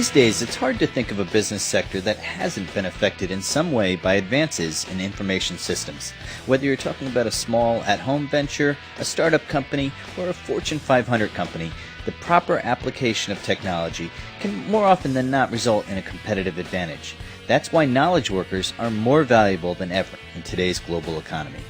These days, it's hard to think of a business sector that hasn't been affected in some way by advances in information systems. Whether you're talking about a small at-home venture, a startup company, or a Fortune 500 company, the proper application of technology can more often than not result in a competitive advantage. That's why knowledge workers are more valuable than ever in today's global economy.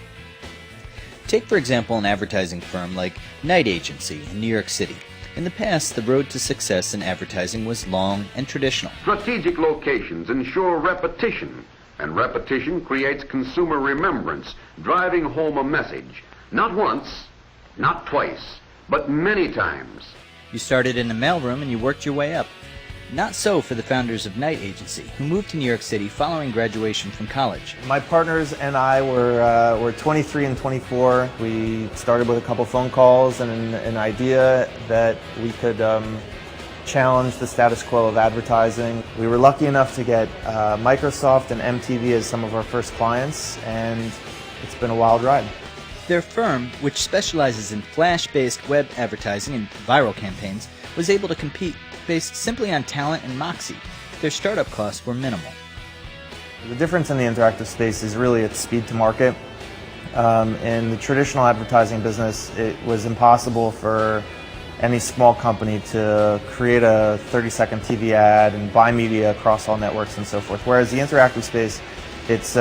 Take, for example, an advertising firm like Knight Agency in New York City. In the past, the road to success in advertising was long and traditional. Strategic locations ensure repetition, and repetition creates consumer remembrance, driving home a message. Not once, not twice, but many times. You started in the mailroom and you worked your way up. Not so for the founders of Knight Agency, who moved to New York City following graduation from college. My partners and I were 23 and 24. We started with a couple phone calls and an idea that we could challenge the status quo of advertising. We were lucky enough to get Microsoft and MTV as some of our first clients, and it's been a wild ride. Their firm, which specializes in flash-based web advertising and viral campaigns, was able to compete based simply on talent and moxie. Their startup costs were minimal. The difference in the interactive space is really its speed to market. In the traditional advertising business, it was impossible for any small company to create a 30-second TV ad and buy media across all networks and so forth. Whereas the interactive space, it's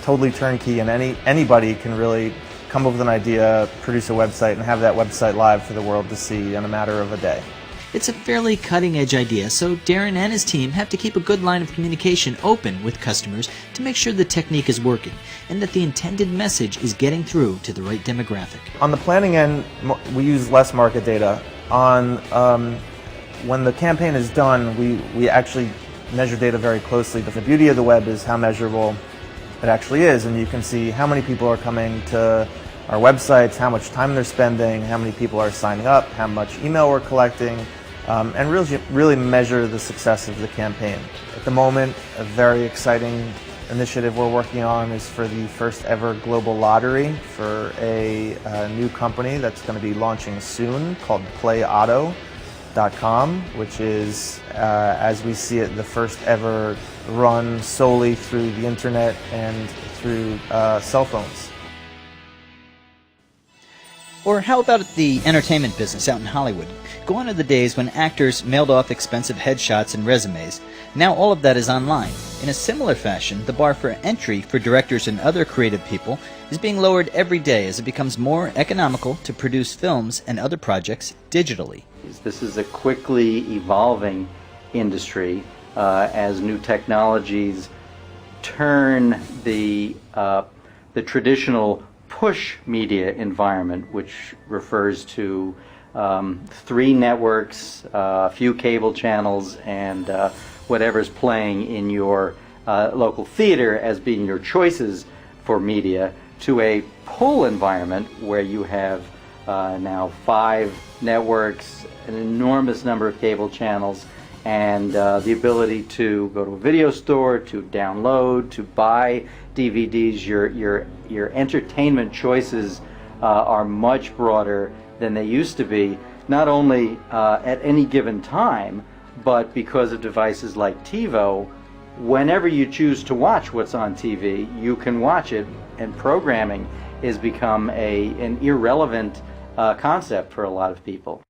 totally turnkey, and anybody can really come up with an idea, produce a website, and have that website live for the world to see in a matter of a day. It's a fairly cutting-edge idea, so Darren and his team have to keep a good line of communication open with customers to make sure the technique is working and that the intended message is getting through to the right demographic. On the planning end, we use less market data. When the campaign is done, we actually measure data very closely. But the beauty of the web is how measurable it actually is, and you can see how many people are coming to our websites, how much time they're spending, how many people are signing up, how much email we're collecting, and really measure the success of the campaign. At the moment, a very exciting initiative we're working on is for the first ever global lottery for a new company that's going to be launching soon called PlayAuto.com, which is, as we see it, the first ever run solely through the internet and through cell phones. Or how about the entertainment business out in Hollywood? Gone are the days when actors mailed off expensive headshots and resumes. Now all of that is online. In a similar fashion, the bar for entry for directors and other creative people is being lowered every day as it becomes more economical to produce films and other projects digitally. This is a quickly evolving industry as new technologies turn the traditional push media environment, which refers to 3 networks, a few cable channels, and whatever's playing in your local theater as being your choices for media, to a pull environment where you have now 5 networks, an enormous number of cable channels, and the ability to go to a video store, to download, to buy DVDs. Your entertainment choices are much broader than they used to be, not only at any given time, but because of devices like TiVo. Whenever you choose to watch what's on TV, you can watch it, and programming has become an irrelevant concept for a lot of people.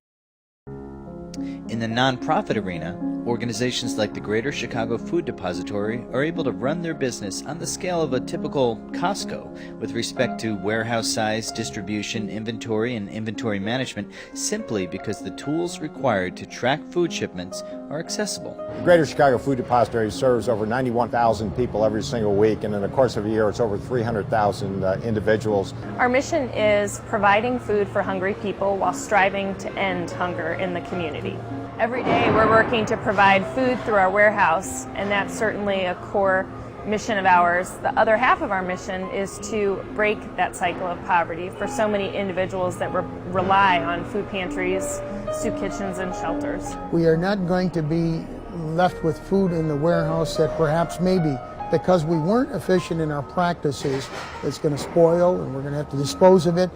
In the nonprofit arena, organizations like the Greater Chicago Food Depository are able to run their business on the scale of a typical Costco with respect to warehouse size, distribution, inventory, and inventory management, simply because the tools required to track food shipments are accessible. The Greater Chicago Food Depository serves over 91,000 people every single week, and in the course of a year it's over 300,000 individuals. Our mission is providing food for hungry people while striving to end hunger in the community. Every day we're working to provide food through our warehouse, and that's certainly a core mission of ours. The other half of our mission is to break that cycle of poverty for so many individuals that rely on food pantries, soup kitchens, and shelters. We are not going to be left with food in the warehouse that perhaps maybe because we weren't efficient in our practices, it's going to spoil and we're going to have to dispose of it.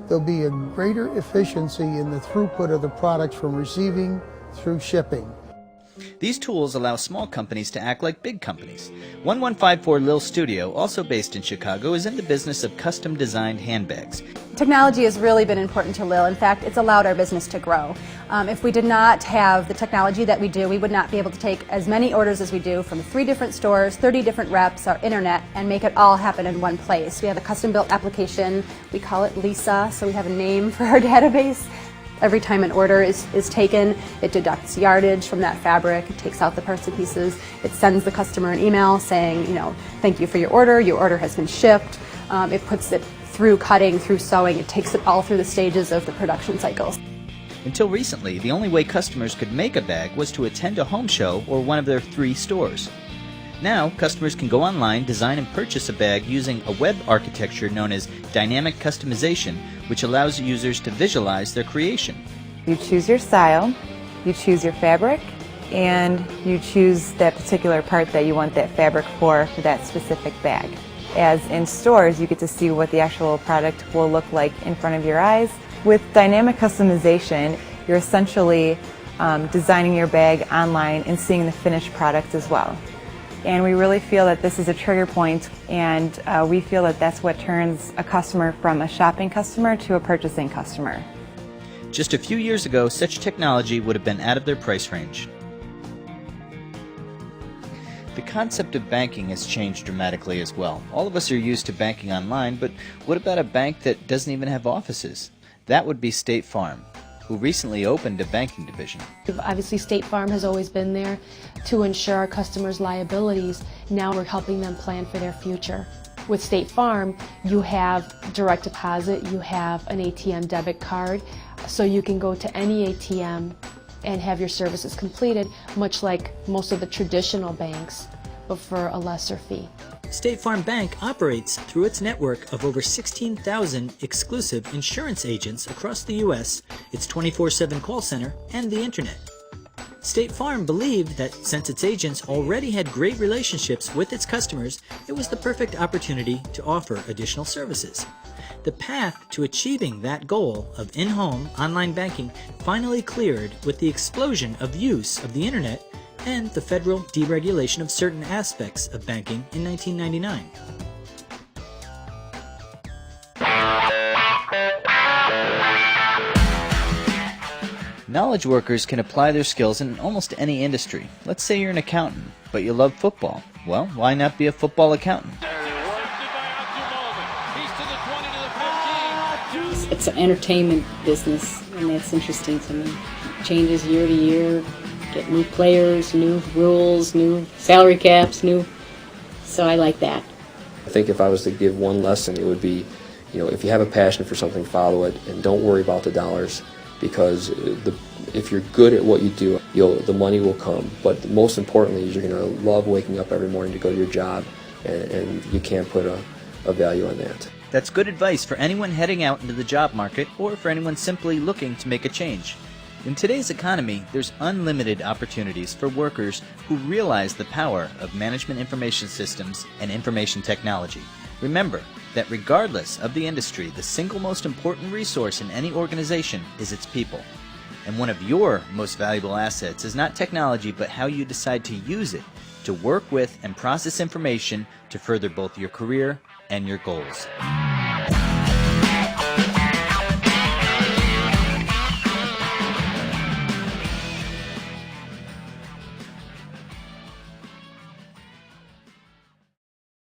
There'll be a greater efficiency in the throughput of the products from receiving through shipping. These tools allow small companies to act like big companies. 1154 Lil Studio, also based in Chicago, is in the business of custom-designed handbags. Technology has really been important to Lil. In fact, it's allowed our business to grow. If we did not have the technology that we do, we would not be able to take as many orders as we do from 3 different stores, 30 different reps, our internet, and make it all happen in one place. We have a custom-built application. We call it Lisa, so we have a name for our database. Every time an order is taken, it deducts yardage from that fabric, it takes out the parts and pieces, it sends the customer an email saying, thank you for your order has been shipped. It puts it through cutting, through sewing, it takes it all through the stages of the production cycles. Until recently, the only way customers could make a bag was to attend a home show or one of their 3 stores. Now, customers can go online, design and purchase a bag using a web architecture known as dynamic customization, which allows users to visualize their creation. You choose your style, you choose your fabric, and you choose that particular part that you want that fabric for that specific bag. As in stores, you get to see what the actual product will look like in front of your eyes. With dynamic customization, you're essentially designing your bag online and seeing the finished product as well. And we really feel that this is a trigger point, and we feel that that's what turns a customer from a shopping customer to a purchasing customer. Just a few years ago, such technology would have been out of their price range. The concept of banking has changed dramatically as well. All of us are used to banking online, but what about a bank that doesn't even have offices? That would be State Farm, who recently opened a banking division. Obviously, State Farm has always been there to ensure our customers' liabilities. Now we're helping them plan for their future. With State Farm, you have direct deposit, you have an ATM debit card, so you can go to any ATM and have your services completed, much like most of the traditional banks, but for a lesser fee. State Farm Bank operates through its network of over 16,000 exclusive insurance agents across the U.S., its 24/7 call center, and the internet. State Farm believed that since its agents already had great relationships with its customers, it was the perfect opportunity to offer additional services. The path to achieving that goal of in-home online banking finally cleared with the explosion of use of the internet and the federal deregulation of certain aspects of banking in 1999. Knowledge workers can apply their skills in almost any industry. Let's say you're an accountant, but you love football. Well, why not be a football accountant? It's an entertainment business, and that's interesting to me. It changes year to year. Get new players, new rules, new salary caps, so I like that. I think if I was to give one lesson, it would be, if you have a passion for something, follow it, and don't worry about the dollars, because if you're good at what you do, the money will come. But most importantly is you're going to love waking up every morning to go to your job, and you can't put a value on that. That's good advice for anyone heading out into the job market or for anyone simply looking to make a change. In today's economy, there's unlimited opportunities for workers who realize the power of management information systems and information technology. Remember that regardless of the industry, the single most important resource in any organization is its people. And one of your most valuable assets is not technology, but how you decide to use it to work with and process information to further both your career and your goals.